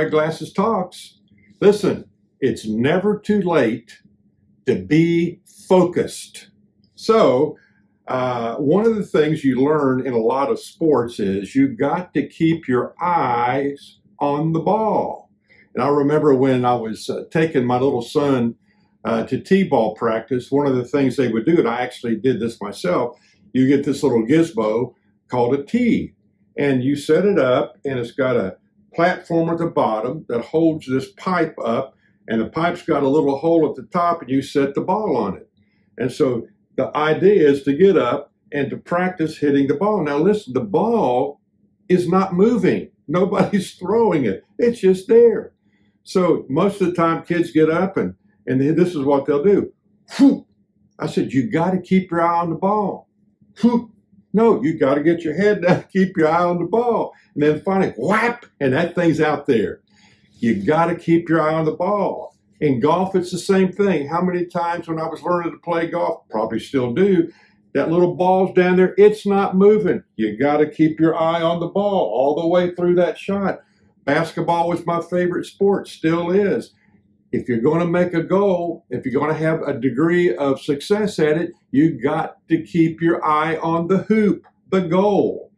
Eyeglasses Talks. Listen, it's never too late to be focused. So, one of the things you learn in a lot of sports is you've got to keep your eyes on the ball. And I remember when I was taking my little son to t-ball practice, one of the things they would do, and I actually did this myself, you get this little gizmo called a tee, and you set it up, and it's got a platform at the bottom that holds this pipe up, and the pipe's got a little hole at the top, and you set the ball on it. And so the idea is to get up and to practice hitting the ball. Now listen, the ball is not moving. Nobody's throwing it. It's just there. So most of the time kids get up and this is what they'll do. Whew. I said, you got to keep your eye on the ball. Whew. No, you got to get your head down, keep your eye on the ball. And then finally, whap, and that thing's out there. You got to keep your eye on the ball. In golf, it's the same thing. How many times when I was learning to play golf, probably still do, that little ball's down there, it's not moving. You got to keep your eye on the ball all the way through that shot. Basketball was my favorite sport, still is. If you're going to make a goal, if you're going to have a degree of success at it, you got to keep your eye on the hoop, the goal.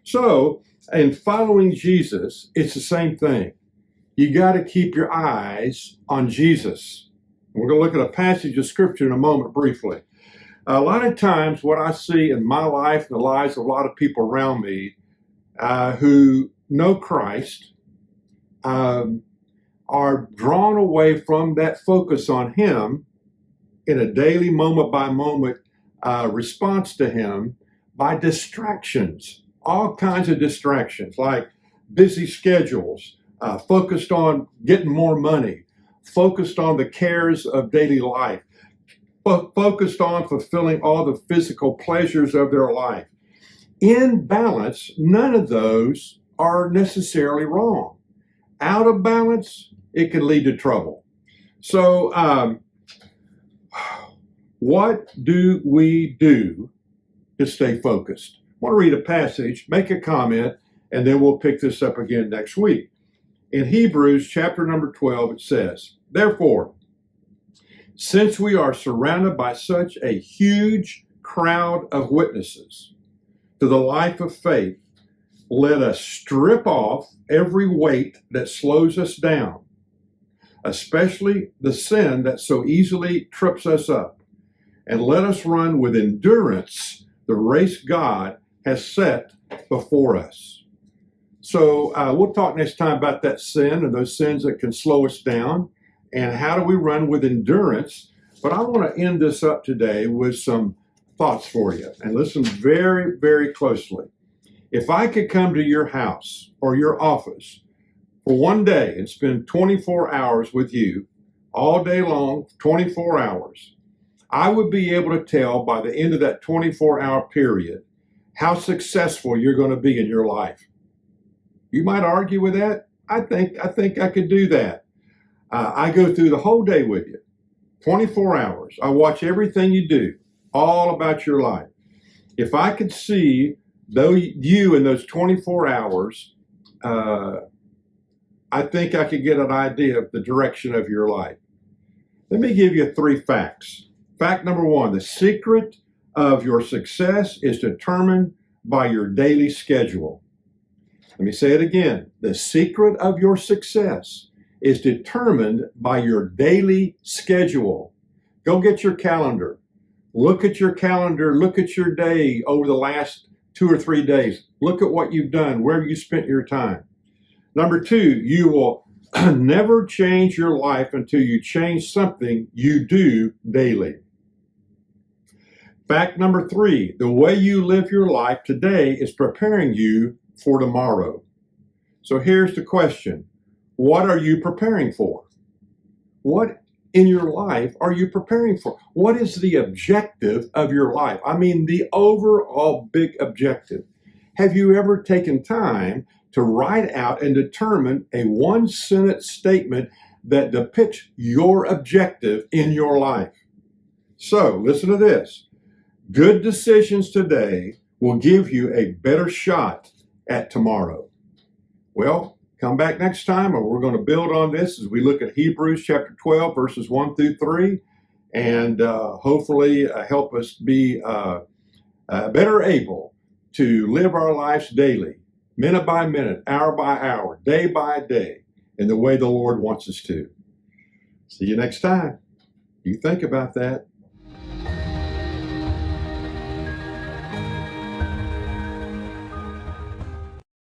So, in following Jesus, it's the same thing. You got to keep your eyes on Jesus. We're going to look at a passage of scripture in a moment briefly. A lot of times what I see in my life and the lives of a lot of people around me who know Christ are drawn away from that focus on Him in a daily moment by moment response to Him by distractions, all kinds of distractions like busy schedules, focused on getting more money, focused on the cares of daily life, focused on fulfilling all the physical pleasures of their life. In balance, none of those are necessarily wrong. Out of balance, it can lead to trouble. So, what do we do to stay focused? I want to read a passage, make a comment, and then we'll pick this up again next week. In Hebrews chapter number 12, it says, "Therefore, since we are surrounded by such a huge crowd of witnesses to the life of faith, let us strip off every weight that slows us down, especially the sin that so easily trips us up, and let us run with endurance the race God has set before us." So we'll talk next time about that sin and those sins that can slow us down and how do we run with endurance. But I want to end this up today with some thoughts for you. And listen very, very closely. If I could come to your house or your office for one day and spend 24 hours with you, all day long, 24 hours, I would be able to tell by the end of that 24-hour period how successful you're going to be in your life. You might argue with that. I think I could do that. I go through the whole day with you, 24 hours. I watch everything you do, all about your life. If I could see though you in those 24 hours, I think I could get an idea of the direction of your life. Let me give you 3 facts. Fact number 1, the secret of your success is determined by your daily schedule. Let me say it again. The secret of your success is determined by your daily schedule. Go get your calendar. Look at your calendar. Look at your day over the last 2 or 3 days. Look at what you've done, where you spent your time. Number 2, you will never change your life until you change something you do daily. Fact number 3, the way you live your life today is preparing you for tomorrow. So here's the question. What are you preparing for? What in your life are you preparing for? What is the objective of your life? I mean, the overall big objective. Have you ever taken time to write out and determine a 1-sentence statement that depicts your objective in your life? So listen to this. Good decisions today will give you a better shot at tomorrow. Well, Come back next time, and we're going to build on this as we look at Hebrews chapter 12, verses 1 through 3, and hopefully help us be better able to live our lives daily, minute by minute, hour by hour, day by day, in the way the Lord wants us to. See you next time. You think about that.